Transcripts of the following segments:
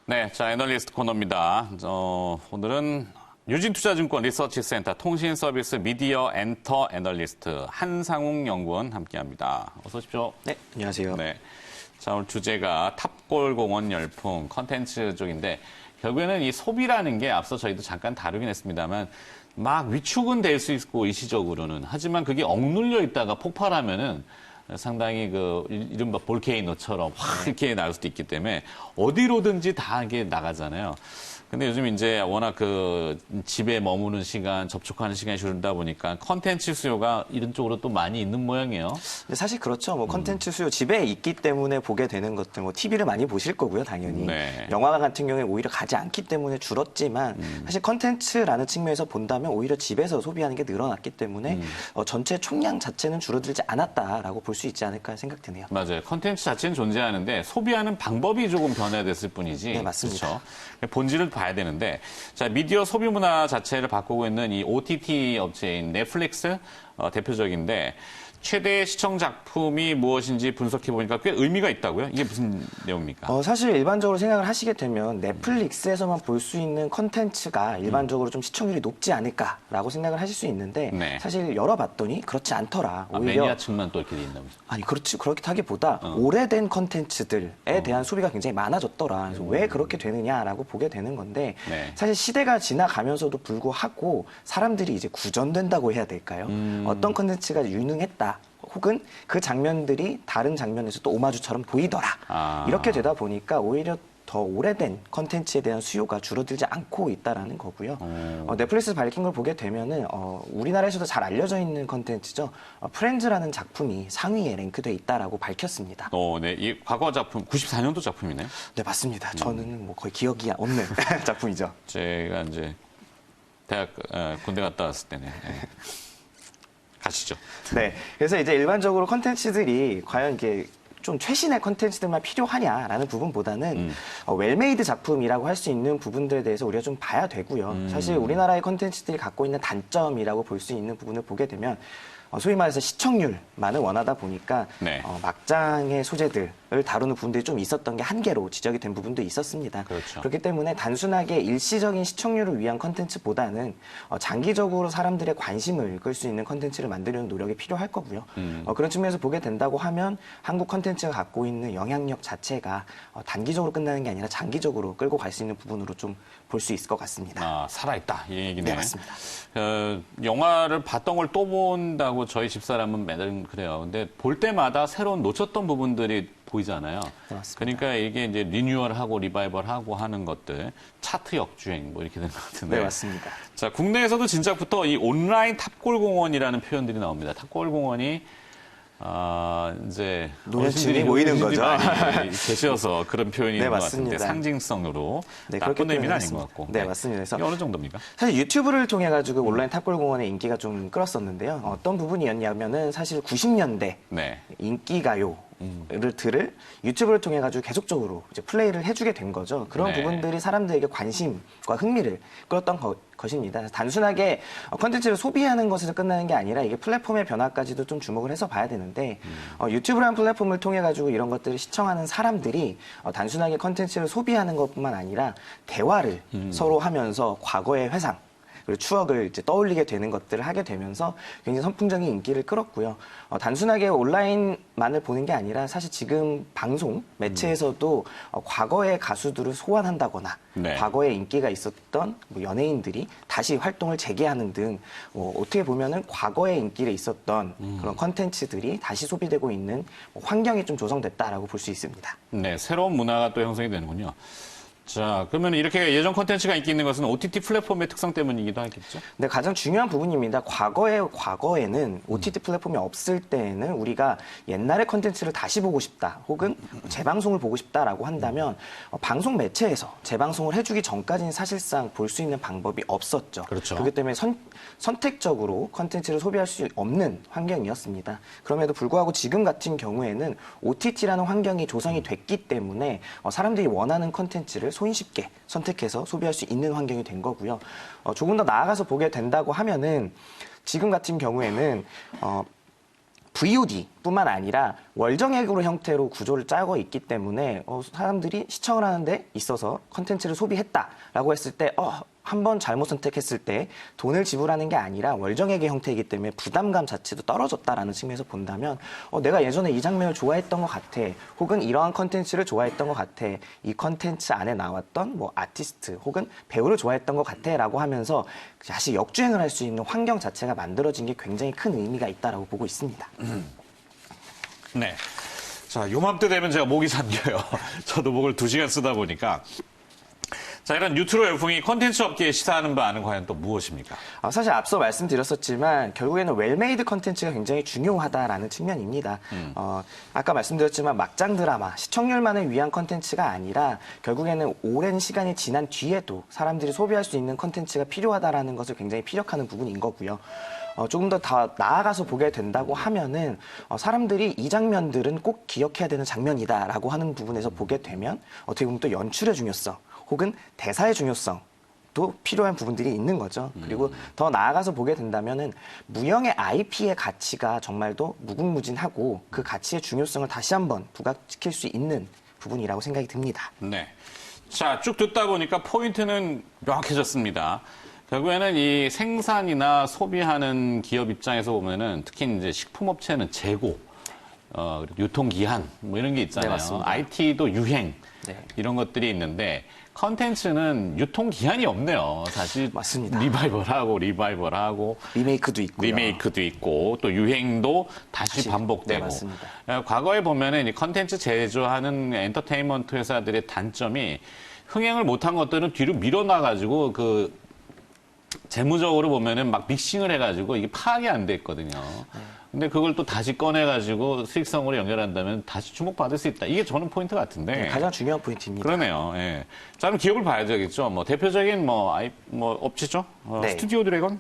네, 자, 애널리스트 코너입니다. 오늘은 유진투자증권 리서치센터 통신서비스 미디어 엔터 애널리스트 한상웅 연구원 함께합니다. 어서 오십시오. 네, 안녕하세요. 네, 자, 오늘 주제가 탑골공원 열풍 컨텐츠 쪽인데 결국에는 이 소비라는 게 앞서 저희도 잠깐 다루긴 했습니다만 막 위축은 될 수 있고 일시적으로는 하지만 그게 억눌려 있다가 폭발하면은 상당히 이른바 볼케이노처럼 확 이렇게 나올 수도 있기 때문에 어디로든지 다 이게 나가잖아요. 근데 요즘 이제 워낙 집에 머무는 시간, 접촉하는 시간이 줄다 보니까 컨텐츠 수요가 이런 쪽으로 또 많이 있는 모양이에요. 근데 사실 그렇죠. 뭐 컨텐츠 수요 집에 있기 때문에 보게 되는 것들, 뭐 TV를 많이 보실 거고요, 당연히. 네. 영화관 같은 경우에 오히려 가지 않기 때문에 줄었지만 사실 컨텐츠라는 측면에서 본다면 오히려 집에서 소비하는 게 늘어났기 때문에 전체 총량 자체는 줄어들지 않았다라고 볼 수 있지 않을까 생각되네요. 맞아요. 컨텐츠 자체는 존재하는데 소비하는 방법이 조금 변화됐을 뿐이지. 네, 맞습니다. 그렇죠? 본질을 봐야 되는데, 자, 미디어 소비 문화 자체를 바꾸고 있는 이 OTT 업체인 넷플릭스 대표적인데 최대 시청 작품이 무엇인지 분석해 보니까 꽤 의미가 있다고요? 이게 무슨 내용입니까? 사실 일반적으로 생각을 하시게 되면 넷플릭스에서만 볼 수 있는 컨텐츠가 일반적으로 좀 시청률이 높지 않을까라고 생각을 하실 수 있는데 네. 사실 열어봤더니 그렇지 않더라. 오히려 매니아층만 또 이렇게 돼 있나 보죠. 아니 그렇다기보다 오래된 컨텐츠들에 대한 소비가 굉장히 많아졌더라. 그래서 왜 그렇게 되느냐라고 보게 되는 건데 네. 사실 시대가 지나가면서도 불구하고 사람들이 이제 구전된다고 해야 될까요? 어떤 컨텐츠가 유능했다. 혹은 그 장면들이 다른 장면에서 또 오마주처럼 보이더라. 이렇게 되다 보니까 오히려 더 오래된 컨텐츠에 대한 수요가 줄어들지 않고 있다라는 거고요. 넷플릭스 밝힌 걸 보게 되면은 우리나라에서도 잘 알려져 있는 컨텐츠죠. 프렌즈라는 작품이 상위에 랭크돼 있다라고 밝혔습니다. 네. 이 과거 작품, 94년도 작품이네요. 네, 맞습니다. 저는 뭐 거의 기억이 없는 작품이죠. 제가 이제 대학, 군대 갔다 왔을 때네. 네. 가시죠. 네. 그래서 이제 일반적으로 컨텐츠들이 과연 이게 좀 최신의 컨텐츠들만 필요하냐라는 부분보다는 웰메이드 작품이라고 할 수 있는 부분들에 대해서 우리가 좀 봐야 되고요. 사실 우리나라의 컨텐츠들이 갖고 있는 단점이라고 볼 수 있는 부분을 보게 되면 소위 말해서 시청률만을 원하다 보니까 네. 막장의 소재들을 다루는 부분들이 좀 있었던 게 한계로 지적이 된 부분도 있었습니다. 그렇죠. 그렇기 때문에 단순하게 일시적인 시청률을 위한 컨텐츠보다는 장기적으로 사람들의 관심을 끌 수 있는 컨텐츠를 만들려는 노력이 필요할 거고요. 그런 측면에서 보게 된다고 하면 한국 컨텐츠가 갖고 있는 영향력 자체가 단기적으로 끝나는 게 아니라 장기적으로 끌고 갈 수 있는 부분으로 좀 볼 수 있을 것 같습니다. 살아있다. 이 얘기네. 네, 맞습니다. 영화를 봤던 걸 또 본다고 저희 집사람은 매달 그래요. 근데 볼 때마다 새로운 놓쳤던 부분들이 보이잖아요. 네, 맞습니다. 그러니까 이게 이제 리뉴얼하고 리바이벌하고 하는 것들, 차트 역주행 뭐 이렇게 된 것 같은데. 네, 맞습니다. 자, 국내에서도 진작부터 이 온라인 탑골공원이라는 표현들이 나옵니다. 탑골공원이 이제 노년층이 모이는 거죠. 많이 계셔서 그런 표현이 네, 있는 것 같은데 맞습니다. 상징성으로 네, 나쁜 그렇게 의미는 아닌 것 표현했습니다. 같고. 네, 맞습니다. 그래서 이게 어느 정도입니까? 사실 유튜브를 통해 가지고 온라인 탑골공원의 인기가 좀 끌었었는데요. 어떤 부분이었냐면은 사실 90년대 네. 인기가요를 들을 유튜브를 통해 가지고 계속적으로 이제 플레이를 해주게 된 거죠. 그런 네. 부분들이 사람들에게 관심과 흥미를 끌었던 것입니다. 단순하게 컨텐츠를 소비하는 것에서 끝나는 게 아니라 이게 플랫폼의 변화까지도 좀 주목을 해서 봐야 되는데 유튜브라는 플랫폼을 통해 가지고 이런 것들을 시청하는 사람들이 단순하게 컨텐츠를 소비하는 것뿐만 아니라 대화를 서로 하면서 과거의 회상 그리고 추억을 이제 떠올리게 되는 것들을 하게 되면서 굉장히 선풍적인 인기를 끌었고요. 단순하게 온라인만을 보는 게 아니라 사실 지금 방송 매체에서도 과거의 가수들을 소환한다거나 네. 과거에 인기가 있었던 뭐 연예인들이 다시 활동을 재개하는 등 어떻게 보면은 과거에 인기를 있었던 그런 컨텐츠들이 다시 소비되고 있는 환경이 좀 조성됐다라고 볼 수 있습니다. 네, 새로운 문화가 또 형성이 되는군요. 자, 그러면 이렇게 예전 콘텐츠가 인기 있는 것은 OTT 플랫폼의 특성 때문이기도 하겠죠? 네, 가장 중요한 부분입니다. 과거에는 OTT 플랫폼이 없을 때에는 우리가 옛날의 콘텐츠를 다시 보고 싶다, 혹은 재방송을 보고 싶다라고 한다면 방송 매체에서 재방송을 해주기 전까지는 사실상 볼 수 있는 방법이 없었죠. 그렇죠. 그렇기 때문에 선택적으로 콘텐츠를 소비할 수 없는 환경이었습니다. 그럼에도 불구하고 지금 같은 경우에는 OTT라는 환경이 조성이 됐기 때문에 사람들이 원하는 콘텐츠를 손쉽게 선택해서 소비할 수 있는 환경이 된 거고요. 조금 더 나아가서 보게 된다고 하면은 지금 같은 경우에는 VOD뿐만 아니라 월정액으로 형태로 구조를 짜고 있기 때문에 사람들이 시청을 하는데 있어서 컨텐츠를 소비했다라고 했을 때 한 번 잘못 선택했을 때 돈을 지불하는 게 아니라 월정액의 형태이기 때문에 부담감 자체도 떨어졌다라는 측면에서 본다면 내가 예전에 이 장면을 좋아했던 것 같아, 혹은 이러한 컨텐츠를 좋아했던 것 같아, 이 컨텐츠 안에 나왔던 뭐 아티스트 혹은 배우를 좋아했던 것 같아라고 하면서 다시 역주행을 할 수 있는 환경 자체가 만들어진 게 굉장히 큰 의미가 있다라고 보고 있습니다. 네. 자, 요맘때 되면 제가 목이 잠겨요. 저도 목을 2시간 쓰다 보니까. 자, 이런 유튜브 열풍이 콘텐츠 업계에 시사하는 바는 과연 또 무엇입니까? 사실 앞서 말씀드렸었지만 결국에는 웰메이드 컨텐츠가 굉장히 중요하다라는 측면입니다. 아까 말씀드렸지만 막장 드라마, 시청률만을 위한 컨텐츠가 아니라 결국에는 오랜 시간이 지난 뒤에도 사람들이 소비할 수 있는 컨텐츠가 필요하다라는 것을 굉장히 피력하는 부분인 거고요. 조금 더 나아가서 보게 된다고 하면은 사람들이 이 장면들은 꼭 기억해야 되는 장면이다라고 하는 부분에서 보게 되면 어떻게 보면 또 연출의 중요성 혹은 대사의 중요성도 필요한 부분들이 있는 거죠. 그리고 더 나아가서 보게 된다면은 무형의 IP의 가치가 정말도 무궁무진하고 그 가치의 중요성을 다시 한번 부각시킬 수 있는 부분이라고 생각이 듭니다. 네. 자, 쭉 듣다 보니까 포인트는 명확해졌습니다. 결국에는 이 생산이나 소비하는 기업 입장에서 보면은 특히 이제 식품업체는 재고, 그리고 유통기한 뭐 이런 게 있잖아요. 네, 맞습니다. IT도 유행 네. 이런 것들이 있는데 컨텐츠는 유통기한이 없네요. 사실 맞습니다. 리바이벌하고 리메이크도 있고요. 또 유행도 다시 반복되고. 네, 맞습니다. 과거에 보면은 이 컨텐츠 제조하는 엔터테인먼트 회사들의 단점이 흥행을 못한 것들은 뒤로 밀어놔가지고 재무적으로 보면은 막 믹싱을 해가지고 이게 파악이 안 됐거든요. 근데 그걸 또 다시 꺼내가지고 수익성으로 연결한다면 다시 주목받을 수 있다. 이게 저는 포인트 같은데. 네, 가장 중요한 포인트입니다. 그러네요. 예. 자, 그럼 기업을 봐야 되겠죠. 뭐 대표적인 업체죠. 네. 스튜디오 드래곤.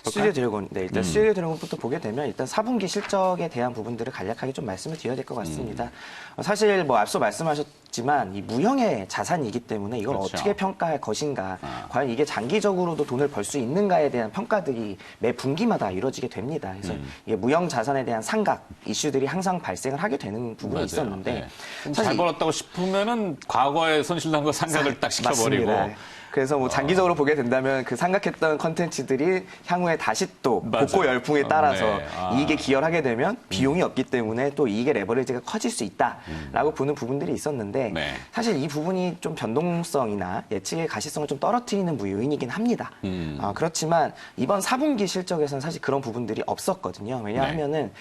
스튜디오 드래곤, 네, 일단 스튜디오 드래곤부터 보게 되면 일단 4분기 실적에 대한 부분들을 간략하게 좀 말씀을 드려야 될 것 같습니다. 사실 뭐 앞서 말씀하셨지만 이 무형의 자산이기 때문에 이걸 그렇죠. 어떻게 평가할 것인가, 과연 이게 장기적으로도 돈을 벌 수 있는가에 대한 평가들이 매 분기마다 이루어지게 됩니다. 그래서 이게 무형 자산에 대한 상각 이슈들이 항상 발생을 하게 되는 부분이 맞아요. 있었는데 네. 잘 사실 벌었다고 싶으면은 과거에 손실난 거 상각을 딱 시켜버리고. 맞습니다. 그래서 뭐 장기적으로 보게 된다면 그 상각했던 컨텐츠들이 향후에 다시 또 맞아요. 복고 열풍에 따라서 네. 이익에 기여하게 되면 비용이 없기 때문에 또 이익의 레버리지가 커질 수 있다라고 보는 부분들이 있었는데 네. 사실 이 부분이 좀 변동성이나 예측의 가시성을 좀 떨어뜨리는 요인이긴 합니다. 그렇지만 이번 4분기 실적에서는 사실 그런 부분들이 없었거든요. 왜냐하면은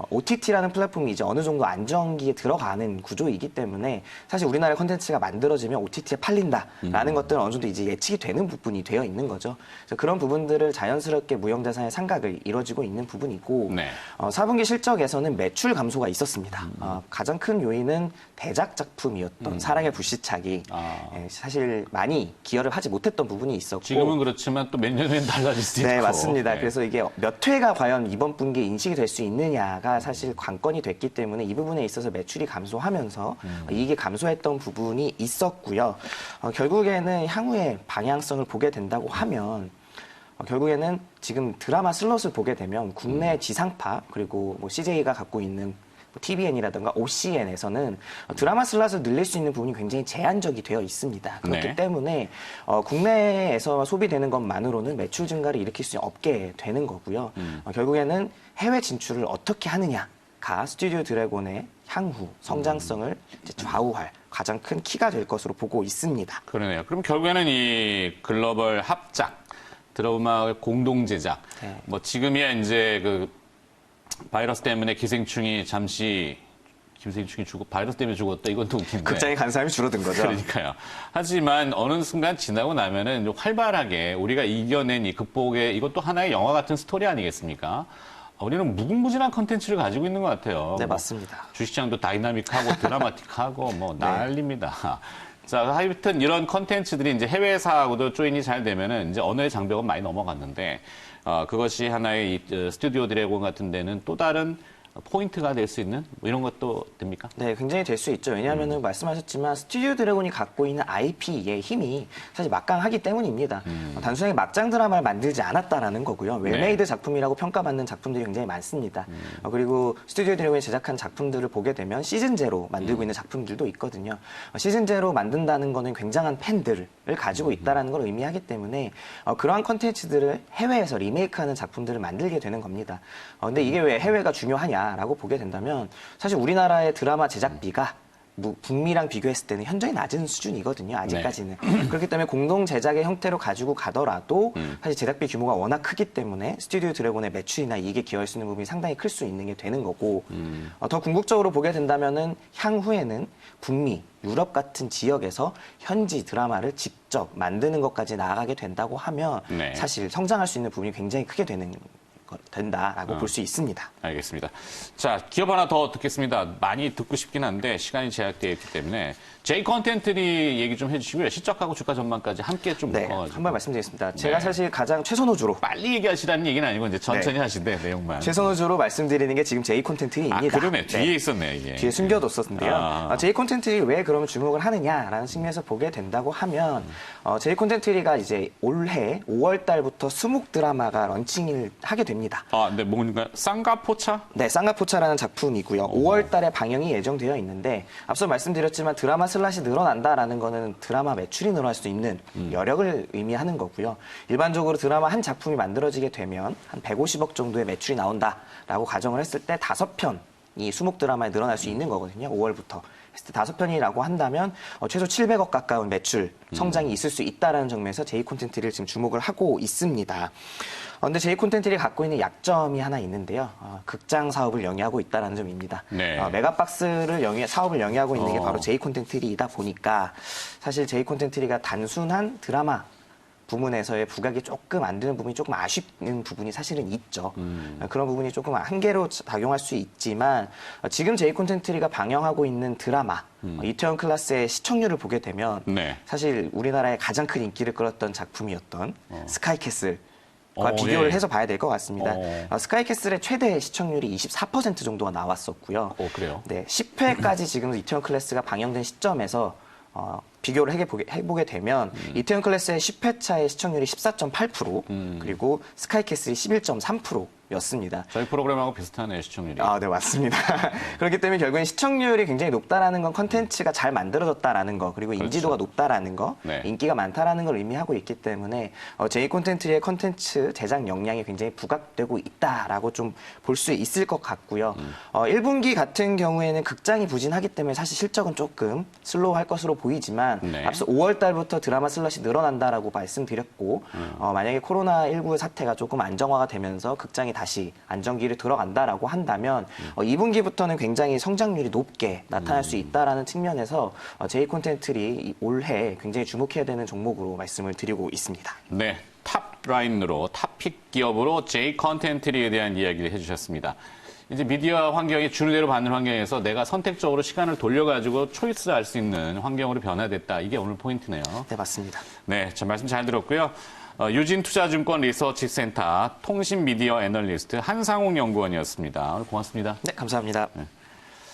OTT라는 플랫폼이 이제 어느 정도 안정기에 들어가는 구조이기 때문에 사실 우리나라의 컨텐츠가 만들어지면 OTT에 팔린다라는 것들은 어느 정도 이제 예측이 되는 부분이 되어 있는 거죠. 그래서 그런 부분들을 자연스럽게 무형자산의 상각을 이루어지고 있는 부분이고 네. 4분기 실적에서는 매출 감소가 있었습니다. 가장 큰 요인은 대작 작품이었던 사랑의 불시착이 사실 많이 기여를 하지 못했던 부분이 있었고 지금은 그렇지만 또 몇 년 후엔 달라질 수도 있고. 네, 맞습니다. 네. 그래서 이게 몇 회가 과연 이번 분기에 인식이 될 수 있느냐가 사실 관건이 됐기 때문에 이 부분에 있어서 매출이 감소하면서 이익이 감소했던 부분이 있었고요. 결국에는 향후의 방향성을 보게 된다고 하면 결국에는 지금 드라마 슬롯을 보게 되면 국내 지상파 그리고 뭐 CJ가 갖고 있는 TVN이라든가 OCN에서는 드라마 슬롯을 늘릴 수 있는 부분이 굉장히 제한적이 되어 있습니다. 그렇기 네. 때문에 국내에서 소비되는 것만으로는 매출 증가를 일으킬 수 없게 되는 거고요. 결국에는 해외 진출을 어떻게 하느냐가 스튜디오 드래곤의 향후 성장성을 이제 좌우할 가장 큰 키가 될 것으로 보고 있습니다. 그러네요. 그럼 결국에는 이 글로벌 합작, 드라마 공동 제작, 네. 뭐 지금이야 이제 바이러스 때문에 기생충이 죽고 바이러스 때문에 죽었다. 이건 또 웃긴데. 극장에 간 사람이 줄어든 거죠. 그러니까요. 하지만 어느 순간 지나고 나면은 활발하게 우리가 이겨낸 이 극복의 이것도 하나의 영화 같은 스토리 아니겠습니까? 우리는 무궁무진한 컨텐츠를 가지고 있는 것 같아요. 네, 뭐 맞습니다. 주식시장도 다이나믹하고 드라마틱하고 뭐 난립니다. 자, 하여튼 이런 컨텐츠들이 이제 해외사하고도 조인이 잘 되면은 이제 언어의 장벽은 많이 넘어갔는데, 그것이 하나의 스튜디오 드래곤 같은 데는 또 다른 포인트가 될 수 있는 뭐 이런 것도 됩니까? 네, 굉장히 될 수 있죠. 왜냐하면 말씀하셨지만 스튜디오 드래곤이 갖고 있는 IP의 힘이 사실 막강하기 때문입니다. 단순하게 막장 드라마를 만들지 않았다라는 거고요. 웰메이드 작품이라고 평가받는 작품들이 굉장히 많습니다. 그리고 스튜디오 드래곤이 제작한 작품들을 보게 되면 시즌제로 만들고 있는 작품들도 있거든요. 시즌제로 만든다는 거는 굉장한 팬들을 가지고 있다는 걸 의미하기 때문에 그러한 컨텐츠들을 해외에서 리메이크하는 작품들을 만들게 되는 겁니다. 근데 이게 왜 해외가 중요하냐라고 보게 된다면 사실 우리나라의 드라마 제작비가 북미랑 비교했을 때는 현저히 낮은 수준이거든요. 아직까지는. 그렇기 때문에 공동 제작의 형태로 가지고 가더라도 사실 제작비 규모가 워낙 크기 때문에 스튜디오 드래곤의 매출이나 이익에 기여할 수 있는 부분이 상당히 클 수 있는 게 되는 거고 더 궁극적으로 보게 된다면은 향후에는 북미, 유럽 같은 지역에서 현지 드라마를 직접 만드는 것까지 나아가게 된다고 하면 네. 사실 성장할 수 있는 부분이 굉장히 크게 된다라고 볼 수 있습니다. 알겠습니다. 자, 기업 하나 더 듣겠습니다. 많이 듣고 싶긴 한데 시간이 제약되어 있기 때문에 J 컨텐츠리 얘기 좀 해주시고요. 실적하고 주가 전망까지 함께 좀 네, 묶어가지고. 한 번 말씀드리겠습니다. 제가 네. 사실 가장 최선호주로 빨리 얘기하시라는 얘기는 아니고 이제 천천히 하신대 내용만. 최선호주로 말씀드리는 게 지금 J 콘텐츠입니다. 아, 그러네. 뒤에 있었네, 이게. 뒤에 숨겨뒀었는데요. 아. J 콘텐츠리 왜 그러면 주목을 하느냐라는 측면에서 보게 된다고 하면 J 콘텐츠리가 이제 올해 5월 달부터 수목 드라마가 런칭을 하게 됩니다. 아, 네, 뭔가 쌍가포차? 네, 쌍가포차라는 작품이고요. 5월 달에 방영이 예정되어 있는데 앞서 말씀드렸지만 드라마 슬롯이 늘어난다라는 거는 드라마 매출이 늘어날 수 있는 여력을 의미하는 거고요. 일반적으로 드라마 한 작품이 만들어지게 되면 한 150억 정도의 매출이 나온다라고 가정을 했을 때 5편이 수목 드라마에 늘어날 수 있는 거거든요. 5월부터. 했을 때 5편이라고 한다면 최소 700억 가까운 매출 성장이 있을 수 있다는 점에서 J 콘텐츠를 지금 주목을 하고 있습니다. 근데 J 콘텐츠를 갖고 있는 약점이 하나 있는데요. 극장 사업을 영위하고 있다는 점입니다. 네. 메가박스를 사업을 영위하고 있는 게 바로 J 콘텐츠이다 보니까 사실 J 콘텐츠가 단순한 드라마 부문에서의 부각이 조금 안 되는 부분이 조금 아쉬운 부분이 사실은 있죠. 그런 부분이 조금 한계로 작용할 수 있지만 지금 J 콘텐츠가 방영하고 있는 드라마 이태원 클라스의 시청률을 보게 되면 네. 사실 우리나라의 가장 큰 인기를 끌었던 작품이었던 스카이캐슬 과 비교를 예. 해서 봐야 될 것 같습니다. 스카이캐슬의 최대 시청률이 24% 정도가 나왔었고요. 그래요? 네, 10회까지 지금 이태원 클래스가 방영된 시점에서 비교를 해보게 되면 이태원 클래스의 10회차의 시청률이 14.8% 그리고 스카이캐슬이 11.3%였습니다. 저희 프로그램하고 비슷하네요, 시청률이. 네, 맞습니다. 그렇기 때문에 결국엔 시청률이 굉장히 높다라는 건 컨텐츠가 잘 만들어졌다라는 거, 그리고 인지도가 높다라는 거, 네. 인기가 많다라는 걸 의미하고 있기 때문에 J 콘텐츠의 컨텐츠 제작 역량이 굉장히 부각되고 있다라고 좀 볼 수 있을 것 같고요. 1분기 같은 경우에는 극장이 부진하기 때문에 사실 실적은 조금 슬로우할 것으로 보이지만 네. 앞서 5월 달부터 드라마 슬롯이 늘어난다라고 말씀드렸고 만약에 코로나19 사태가 조금 안정화가 되면서 극장이 다시 안정기를 들어간다라고 한다면 2분기부터는 굉장히 성장률이 높게 나타날 수 있다라는 측면에서 J 콘텐츠리 올해 굉장히 주목해야 되는 종목으로 말씀을 드리고 있습니다. 네, 탑라인으로 탑픽 기업으로 J 컨텐츠에 대한 이야기를 해주셨습니다. 이제 미디어 환경이 주류대로 받는 환경에서 내가 선택적으로 시간을 돌려가지고 초이스를 할 수 있는 환경으로 변화됐다. 이게 오늘 포인트네요. 네, 맞습니다. 네, 참 말씀 잘 들었고요. 유진투자증권 리서치센터 통신미디어 애널리스트 한상욱 연구원이었습니다. 오늘 고맙습니다. 네, 감사합니다. 네.